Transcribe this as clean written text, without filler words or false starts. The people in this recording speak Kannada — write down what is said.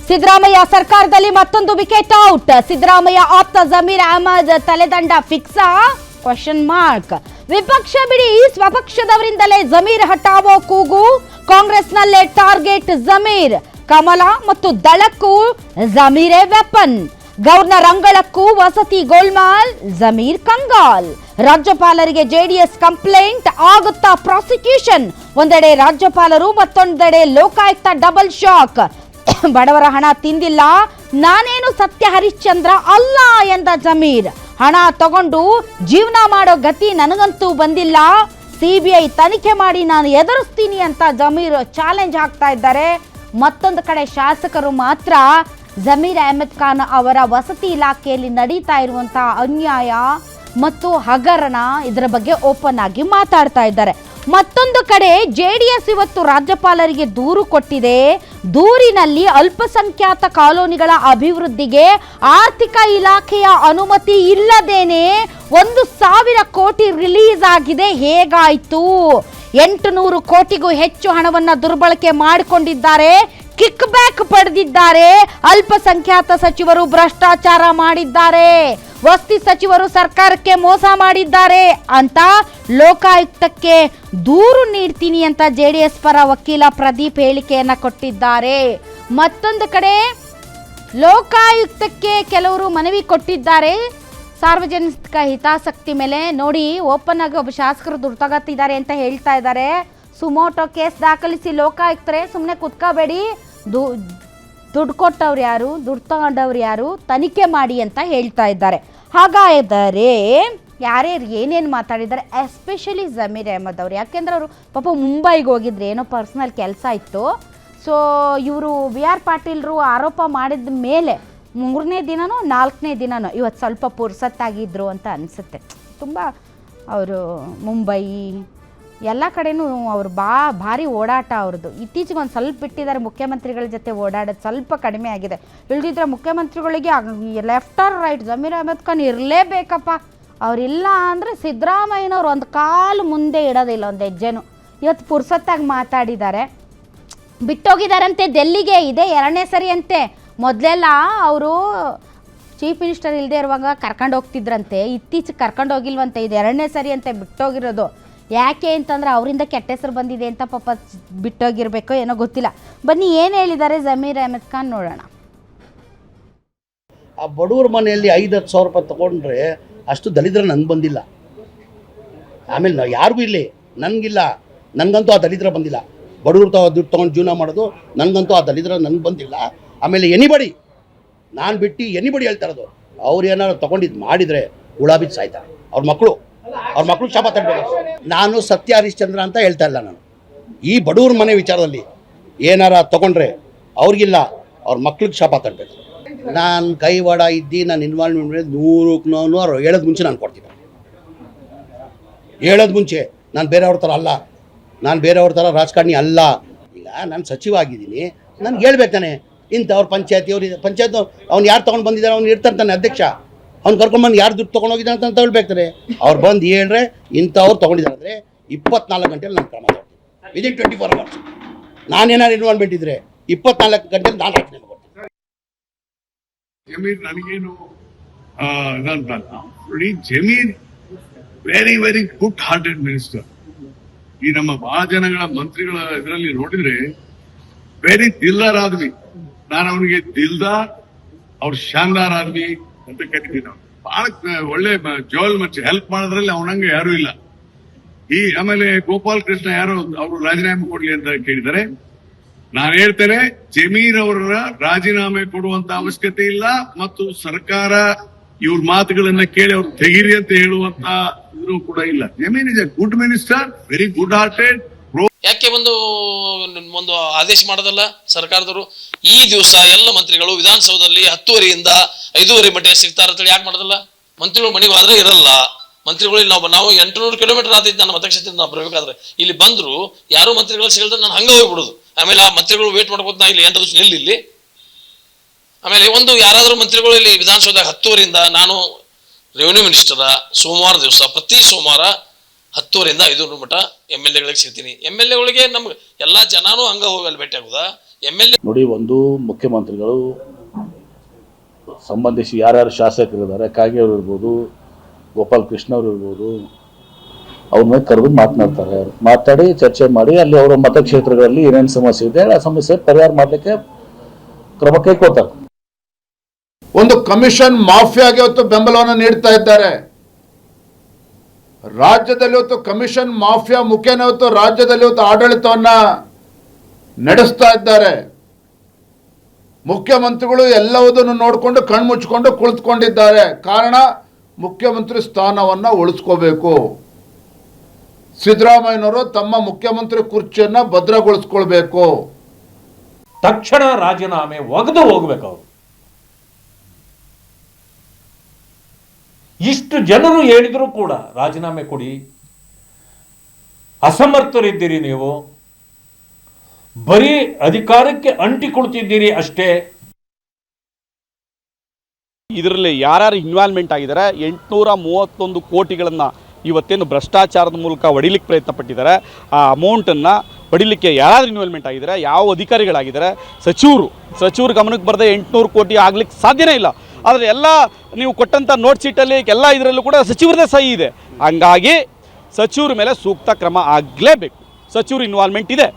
ಸಿದ್ದರಾಮಯ್ಯ ಸರ್ಕಾರದಲ್ಲಿ ಮತ್ತೊಂದು ವಿಕೆಟ್ ಔಟ್. ಸಿದ್ದರಾಮಯ್ಯ ಆಪ್ತ ಜಮೀರ್ ಅಹಮದ್ ತಲೆದಂಡ ಫಿಕ್ಸಾ? Question mark. ವಿಪಕ್ಷ ಬಿಡಿ, ಸ್ವಪಕ್ಷದವರಿಂದಲೇ ಜಮೀರ್ ಹಟಾವೋ ಕೂಗು. ಕಾಂಗ್ರೆಸ್ನಲ್ಲೇ ಟಾರ್ಗೆಟ್ ಜಮೀರ್. ಕಮಲ ಮತ್ತು ದಳಕ್ಕೂ ಜಮೀರೇ ವೆಪನ್. ಗವರ್ನರ್ ಅಂಗಳಕ್ಕೂ ವಸತಿ ಗೋಲ್ಮಾಲ್, ಜಮೀರ್ ಕಂಗಾಲ್. ರಾಜ್ಯಪಾಲರಿಗೆ ಜೆಡಿಎಸ್ ಕಂಪ್ಲೇಂಟ್, ಆಗುತ್ತಾ ಪ್ರಾಸಿಕ್ಯೂಷನ್? ಒಂದೆಡೆ ರಾಜ್ಯಪಾಲರು, ಮತ್ತೊಂದೆಡೆ ಲೋಕಾಯುಕ್ತ ಡಬಲ್ ಶಾಕ್. ಬಡವರ ಹಣ ತಿಂದಿಲ್ಲ, ನಾನೇನು ಸತ್ಯ ಹರಿಶ್ಚಂದ್ರ ಅಲ್ಲ ಎಂದ ಜಮೀರ್. ಹಣ ತಗೊಂಡು ಜೀವನ ಮಾಡೋ ಗತಿ ನನಗಂತೂ ಬಂದಿಲ್ಲ, ಸಿಬಿಐ ತನಿಖೆ ಮಾಡಿ ನಾನು ಎದುರಿಸ್ತೀನಿ ಅಂತ ಜಮೀರ್ ಚಾಲೆಂಜ್ ಹಾಕ್ತಾ ಇದ್ದಾರೆ. ಮತ್ತೊಂದು ಕಡೆ ಶಾಸಕರು ಮಾತ್ರ ಜಮೀರ್ ಅಹಮದ್ ಖಾನ್ ಅವರ ವಸತಿ ಇಲಾಖೆಯಲ್ಲಿ ನಡೀತಾ ಇರುವಂತಹ ಅನ್ಯಾಯ ಮತ್ತು ಹಗರಣ ಇದರ ಬಗ್ಗೆ ಓಪನ್ ಆಗಿ ಮಾತಾಡ್ತಾ ಇದ್ದಾರೆ. ಮತ್ತೊಂದು ಕಡೆ ಜೆಡಿಎಸ್ ಇವತ್ತು ರಾಜ್ಯಪಾಲರಿಗೆ ದೂರು ಕೊಟ್ಟಿದೆ. ದೂರಿನಲ್ಲಿ ಅಲ್ಪಸಂಖ್ಯಾತ ಕಾಲೋನಿಗಳ ಅಭಿವೃದ್ಧಿಗೆ ಆರ್ಥಿಕ ಇಲಾಖೆಯ ಅನುಮತಿ ಇಲ್ಲದೇನೆ 1,000 ಕೋಟಿ ರಿಲೀಸ್ ಆಗಿದೆ. ಹೇಗಾಯ್ತು? 800 ಕೋಟಿಗೂ ಹೆಚ್ಚು ಹಣವನ್ನ ದುರ್ಬಳಕೆ ಮಾಡಿಕೊಂಡಿದ್ದಾರೆ, ಕಿಕ್ ಬ್ಯಾಕ್ ಪಡೆದಿದ್ದಾರೆ. ಅಲ್ಪಸಂಖ್ಯಾತ ಸಚಿವರು ಭ್ರಷ್ಟಾಚಾರ ಮಾಡಿದ್ದಾರೆ, ವಸತಿ ಸಚಿವರು ಸರ್ಕಾರಕ್ಕೆ ಮೋಸ ಮಾಡಿದ್ದಾರೆ ಅಂತ ಲೋಕಾಯುಕ್ತಕ್ಕೆ ದೂರು ನೀಡ್ತೀನಿ ಅಂತ ಜೆಡಿಎಸ್ ಪರ ವಕೀಲ ಪ್ರದೀಪ್ ಹೇಳಿಕೆಯನ್ನ ಕೊಟ್ಟಿದ್ದಾರೆ. ಮತ್ತೊಂದು ಕಡೆ ಲೋಕಾಯುಕ್ತಕ್ಕೆ ಕೆಲವರು ಮನವಿ ಕೊಟ್ಟಿದ್ದಾರೆ ಸಾರ್ವಜನಿಕ ಹಿತಾಸಕ್ತಿ ಮೇಲೆ. ನೋಡಿ, ಓಪನ್ ಆಗಿ ಒಬ್ಬ ಶಾಸಕರು ದುಡ್ಡು ತಗೋತಿದ್ದಾರೆ ಅಂತ ಹೇಳ್ತಾ ಇದ್ದಾರೆ. ಸುಮೋಟೋ ಕೇಸ್ ದಾಖಲಿಸಿ ಲೋಕಾಯುಕ್ತರೇ ಸುಮ್ಮನೆ ಕುತ್ಕೋಬೇಡಿ, ದುಡ್ಡು ಕೊಟ್ಟವ್ರು ಯಾರು, ದುಡ್ಡು ತಗೊಂಡವ್ರು ಯಾರು, ತನಿಖೆ ಮಾಡಿ ಅಂತ ಹೇಳ್ತಾ ಇದ್ದಾರೆ. ಹಾಗಾದರೆ ಯಾರ್ಯಾರು ಏನೇನು ಮಾತಾಡಿದ್ದಾರೆ, ಎಸ್ಪೆಷಲಿ ಜಮೀರ್ ಅಹಮದ್ ಅವರು. ಯಾಕೆಂದ್ರೆ ಅವರು ಪಾಪ ಮುಂಬೈಗೆ ಹೋಗಿದ್ರು, ಏನೋ ಪರ್ಸ್ನಲ್ ಕೆಲಸ ಇತ್ತು. ಸೊ ಇವರು ವಿ ಆರ್ ಪಾಟೀಲ್ರು ಆರೋಪ ಮಾಡಿದ ಮೇಲೆ 3ನೇ ದಿನನೋ 4ನೇ ದಿನನೋ ಇವತ್ತು ಸ್ವಲ್ಪ ಪುರ್ಸತ್ತಾಗಿದ್ರು ಅಂತ ಅನಿಸುತ್ತೆ. ತುಂಬ ಅವರು ಮುಂಬೈ ಎಲ್ಲ ಕಡೆನೂ ಅವರು ಭಾರಿ ಓಡಾಟ ಅವ್ರದ್ದು. ಇತ್ತೀಚೆಗೆ ಒಂದು ಸ್ವಲ್ಪ ಬಿಟ್ಟಿದ್ದಾರೆ, ಮುಖ್ಯಮಂತ್ರಿಗಳ ಜೊತೆ ಓಡಾಡೋದು ಸ್ವಲ್ಪ ಕಡಿಮೆ ಆಗಿದೆ. ಇಳ್ದಿದ್ರೆ ಮುಖ್ಯಮಂತ್ರಿಗಳಿಗೆ left or right Zameer Ahmed Khan ಇರಲೇಬೇಕಪ್ಪ. ಅವರಿಲ್ಲ ಅಂದರೆ ಸಿದ್ದರಾಮಯ್ಯನವ್ರು ಒಂದು ಕಾಲು ಮುಂದೆ ಇಡೋದಿಲ್ಲ, ಒಂದು ಹೆಜ್ಜೆನು. ಇವತ್ತು ಪುರ್ಸತ್ತಾಗಿ ಮಾತಾಡಿದ್ದಾರೆ. ಬಿಟ್ಟೋಗಿದ್ದಾರಂತೆ ಡೆಲ್ಲಿಗೆ, ಇದೇ 2ನೇ ಸರಿ ಅಂತೆ. ಮೊದಲೆಲ್ಲ ಅವರು ಚೀಫ್ ಮಿನಿಸ್ಟರ್ ಇಲ್ಲದೆ ಇರುವಾಗ ಕರ್ಕೊಂಡು ಹೋಗ್ತಿದ್ರಂತೆ, ಇತ್ತೀಚೆಗೆ ಕರ್ಕೊಂಡು ಹೋಗಿಲ್ವಂತೆ. ಇದು 2ನೇ ಸರಿ ಅಂತೆ ಬಿಟ್ಟೋಗಿರೋದು. ಯಾಕೆ ಅಂತಂದ್ರೆ ಅವರಿಂದ ಕೆಟ್ಟ ಹೆಸರು ಬಂದಿದೆ ಅಂತ ಪಾಪ ಬಿಟ್ಟೋಗಿರ್ಬೇಕೋ ಏನೋ ಗೊತ್ತಿಲ್ಲ. ಬನ್ನಿ ಏನು ಹೇಳಿದ್ದಾರೆ ಜಮೀರ್ ಅಹಮದ್ ಖಾನ್ ನೋಡೋಣ. ಆ ಬಡವ್ರ ಮನೆಯಲ್ಲಿ 5-10 ಸಾವಿರ ರೂಪಾಯಿ ತೊಗೊಂಡ್ರೆ ಅಷ್ಟು ದಲಿತರ ನನಗೆ ಬಂದಿಲ್ಲ. ಆಮೇಲೆ ನಾವು ಯಾರಿಗೂ ಇಲ್ಲಿ ನನಗಿಲ್ಲ, ನನಗಂತೂ ಆ ದಲಿತರ ಬಂದಿಲ್ಲ. ಬಡವ್ರು ದುಡ್ಡು ತೊಗೊಂಡು ಜೀವನ ಮಾಡೋದು ನನಗಂತೂ ಆ ದಲಿತರ ನನಗೆ ಬಂದಿಲ್ಲ. ಆಮೇಲೆ ಎನಿಬಡಿ, ನಾನು ಬಿಟ್ಟು ಎನಿಬಡಿ ಹೇಳ್ತಾ ಇರೋದು, ಅವ್ರು ಏನಾದ್ರು ತೊಗೊಂಡಿದ್ದು ಮಾಡಿದರೆ ಹುಳ ಬಿದ್ದು ಸಾಯ್ತಾರೆ. ಅವ್ರ ಮಕ್ಕಳು ಶಾಪ ತರಬೇಕು. ನಾನು ಸತ್ಯ ಹರಿಶ್ಚಂದ್ರ ಅಂತ ಹೇಳ್ತಾ ಇಲ್ಲ. ನಾನು ಈ ಬಡವ್ರ ಮನೆ ವಿಚಾರದಲ್ಲಿ ಏನಾರ ತೊಗೊಂಡ್ರೆ ಅವ್ರಿಗಿಲ್ಲ, ಅವ್ರ ಮಕ್ಳಿಗೆ ಶಾಪ ತರಬೇಕು. ನಾನು ಕೈವಾಡ ಇದ್ದು ನಾನು ಇನ್ವಾಲ್ವ್ಮೆಂಟ್ 100 ಹೇಳೋದು ಮುಂಚೆ ನಾನು ಕೊಡ್ತೀನಿ. ಹೇಳೋದು ಮುಂಚೆ ನಾನು ಬೇರೆಯವ್ರ ಥರ ಅಲ್ಲ, ನಾನು ಬೇರೆಯವ್ರ ಥರ ರಾಜಕಾರಣಿ ಅಲ್ಲ. ಈಗ ನಾನು ಸಚಿವ ಆಗಿದ್ದೀನಿ, ನನಗೆ ಹೇಳ್ಬೇಕಾನೆ ಇಂಥವ್ರ ಪಂಚಾಯತ್ ಅವ್ನು ಯಾರು ತೊಗೊಂಡು ಬಂದಿದ್ದಾರೆ, ಅವ್ನು ಇರ್ತಾನೆ ಅಧ್ಯಕ್ಷ, ಅವ್ನು ಕರ್ಕೊಂಡ್ಬಂದು ಯಾರು ದುಡ್ಡು ತೊಗೊಂಡೋಗಿದ್ದಾನೆ ಅಂತ ಹೇಳ್ಬೇಕಾರೆ. ಅವ್ರು ಬಂದು ಹೇಳ್ರೆ ಇಂಥವ್ರು ತೊಗೊಂಡಿದ್ದಾರೆ ಅಂದರೆ 24 ಗಂಟೆಲಿ ನಾನು ಕ್ರಮ ತಗೊಳ್ತೀನಿ. ವಿದಿನ್ 24 hours ನಾನೇನಾದ್ರು ಇನ್ವಾಲ್ವ್ಮೆಂಟ್ ಇದ್ದರೆ 24 ಗಂಟೆಲಿ ನಾನು ರಚನೆ ಮಾಡ್ತೀನಿ. ಜಮೀರ್ ನನಗೇನು ನೋಡಿ, Zameer very very good hearted minister. ಈ ನಮ್ಮ ಬಹಳ ಜನಗಳ ಮಂತ್ರಿಗಳ ಇದರಲ್ಲಿ ನೋಡಿದ್ರೆ ವೆರಿ ದಿಲ್ದಾರ್ ಆದ್ಮಿ. ನಾನು ಅವನಿಗೆ ದಿಲ್ದಾರ್ ಅವ್ರ ಶಾನ್ದಾರ್ ಆದ್ಮಿ ಅಂತ ಕರಿತೀನಿ. ನಾವು ಬಹಳ ಒಳ್ಳೆ ಜೋಲ್ ಮತ್ತೆ ಹೆಲ್ಪ್ ಮಾಡೋದ್ರಲ್ಲಿ ಅವನಂಗೆ ಯಾರು ಇಲ್ಲ. ಆಮೇಲೆ ಗೋಪಾಲ್ ಕೃಷ್ಣ ಯಾರು ಅವರು ರಾಜೀನಾಮೆ ಕೊಡ್ಲಿ ಅಂತ ಕೇಳಿದ್ದಾರೆ. ನಾನು ಹೇಳ್ತೇನೆ, ಜಮೀರ್ ಅವರ ರಾಜೀನಾಮೆ ಕೊಡುವಂತ ಅವಶ್ಯಕತೆ ಇಲ್ಲ, ಮತ್ತು ಸರ್ಕಾರ ಇವ್ರ ಮಾತುಗಳನ್ನ ಕೇಳಿ ಅವ್ರು ತೆಗೀರಿ ಅಂತ ಹೇಳುವಂತ ಇದ್ರೂ ಕೂಡ ಇಲ್ಲ. Zameer is A good minister, very good hearted. ಯಾಕೆ ಒಂದು ಆದೇಶ ಮಾಡೋದಲ್ಲ ಸರ್ಕಾರದವರು? ಈ ದಿವಸ ಎಲ್ಲ ಮಂತ್ರಿಗಳು ವಿಧಾನಸೌಧದಲ್ಲಿ 10:30ಯಿಂದ 5:30 ಮಟ್ಟ ಸಿಗ್ತಾರ ಅಂತ ಯಾಕೆ ಮಾಡೋದಲ್ಲ? ಮಂತ್ರಿಗಳು ಮನೆಗೆ ಹೋದ್ರೆ ಇರಲ್ಲ. ಮಂತ್ರಿಗಳು ನಾವು 800 ಕಿಲೋಮೀಟರ್ ಆದಿದ್ದು ನನ್ನ ಅಧ್ಯಕ್ಷತೆಯಿಂದ ನಾವು ಬರಬೇಕಾದ್ರೆ ಇಲ್ಲಿ ಬಂದ್ರು ಯಾರು ಮಂತ್ರಿಗಳು ಸಿಗಲ್ದ ನಾನು ಹಂಗ ಹೋಗ್ಬಿಡುದು. ಆಮೇಲೆ ಆ ಮಂತ್ರಿಗಳು ವೇಟ್ ಮಾಡ್ಕೋತ ನಾ ಇಲ್ಲಿ 8 ದಿವಸ ಇಲ್ಲಿ. ಆಮೇಲೆ ಯಾರಾದ್ರೂ ಮಂತ್ರಿಗಳು ಇಲ್ಲಿ ವಿಧಾನಸೌಧ 10:30ಯಿಂದ, ನಾನು ರೆವಿನ್ಯೂ ಮಿನಿಸ್ಟರ ಸೋಮವಾರ ದಿವಸ ಪ್ರತಿ ಸೋಮವಾರ 10:30ರಿಂದ 5:00 ಮಟ್ಟ MLA ಗಳಿಗೆ ಸಿಗ್ತೀನಿ. MLA ಗಳಿಗೆ ನಮ್ಗೆ ಎಲ್ಲಾ ಜನಾನು ಹಂಗ ಹೋಗಲ್ಲಿ ಭೇಟಿ ಆಗುದಾ? MLA ನೋಡಿ, ಒಂದು ಮುಖ್ಯಮಂತ್ರಿಗಳು ಸಂಬಂಧಿಸಿ ಯಾರ್ಯಾರು ಶಾಸಕರಿದ್ದಾರೆ, ಕಾಗೇರಿ ಇರ್ಬೋದು, ಗೋಪಾಲ್ ಕೃಷ್ಣ ಅವರು ಇರ್ಬೋದು, ಅವ್ರ ಮೇಲೆ ಕರೆದು ಮಾತನಾಡ್ತಾರೆ. ಮಾತಾಡಿ ಚರ್ಚೆ ಮಾಡಿ ಅಲ್ಲಿ ಅವರ ಮತಕ್ಷೇತ್ರಗಳಲ್ಲಿ ಏನೇನು ಸಮಸ್ಯೆ ಇದೆ ಆ ಸಮಸ್ಯೆ ಪರಿಹಾರ ಮಾಡಲಿಕ್ಕೆ ಕ್ರಮ ಕೈಗೊಳ್ತಾರೆ. ಒಂದು ಕಮಿಷನ್ ಮಾಫಿಯಾಗೆ ಇವತ್ತು ಬೆಂಬಲವನ್ನು ನೀಡ್ತಾ ಇದ್ದಾರೆ. ರಾಜ್ಯದಲ್ಲಿ ಇವತ್ತು ಕಮಿಷನ್ ಮಾಫಿಯಾ ಮುಖೇನ ಇವತ್ತು ರಾಜ್ಯದಲ್ಲಿ ಇವತ್ತು ಆಡಳಿತವನ್ನ ನಡೆಸ್ತಾ ಇದ್ದಾರೆ. ಮುಖ್ಯಮಂತ್ರಿಗಳು ಎಲ್ಲವುದನ್ನು ನೋಡಿಕೊಂಡು ಕಣ್ಮುಚ್ಚಿಕೊಂಡು ಕುಳಿತುಕೊಂಡಿದ್ದಾರೆ. ಕಾರಣ ಮುಖ್ಯಮಂತ್ರಿ ಸ್ಥಾನವನ್ನ ಉಳಿಸ್ಕೋಬೇಕು. ಸಿದ್ದರಾಮಯ್ಯನವರು ತಮ್ಮ ಮುಖ್ಯಮಂತ್ರಿ ಕುರ್ಚಿಯನ್ನ ಭದ್ರಗೊಳಿಸ್ಕೊಳ್ಬೇಕು. ತಕ್ಷಣ ರಾಜೀನಾಮೆ ಒಗೆದು ಹೋಗ್ಬೇಕು ಅವರು. ಇಷ್ಟು ಜನರು ಹೇಳಿದ್ರು ಕೂಡ ರಾಜೀನಾಮೆ ಕೊಡಿ, ಅಸಮರ್ಥರಿದ್ದೀರಿ, ನೀವು ಬರೀ ಅಧಿಕಾರಕ್ಕೆ ಅಂಟಿಕೊಳ್ತಿದ್ದೀರಿ ಅಷ್ಟೇ. ಇದರಲ್ಲಿ ಯಾರ್ಯಾರು ಇನ್ವಾಲ್ವ್ಮೆಂಟ್ ಆಗಿದ್ದಾರೆ, 831 ಕೋಟಿಗಳನ್ನು ಇವತ್ತೇನು ಭ್ರಷ್ಟಾಚಾರದ ಮೂಲಕ ಹೊಡಿಲಿಕ್ಕೆ ಪ್ರಯತ್ನ ಪಟ್ಟಿದ್ದಾರೆ, ಆ ಅಮೌಂಟನ್ನು ಹೊಡಿಲಿಕ್ಕೆ ಯಾರಾದ್ರೂ ಇನ್ವಾಲ್ವ್ಮೆಂಟ್ ಆಗಿದ್ದಾರೆ, ಯಾವ ಅಧಿಕಾರಿಗಳಾಗಿದ್ದಾರೆ, ಸಚಿವರು ಗಮನಕ್ಕೆ ಬರದೆ 800 ಕೋಟಿ ಆಗ್ಲಿಕ್ಕೆ ಸಾಧ್ಯನೇ ಇಲ್ಲ. ಆದರೆ ಎಲ್ಲ ನೀವು ಕೊಟ್ಟಂಥ ನೋಟ್ ಶೀಟಲ್ಲಿ ಎಲ್ಲ ಇದರಲ್ಲೂ ಕೂಡ ಸಚಿವರದೇ ಸಹಿ ಇದೆ. ಹಂಗಾಗಿ ಸಚಿವರ ಮೇಲೆ ಸೂಕ್ತ ಕ್ರಮ ಆಗಲೇಬೇಕು. ಸಚಿವರು ಇನ್ವಾಲ್ವ್ಮೆಂಟ್ ಇದೆ.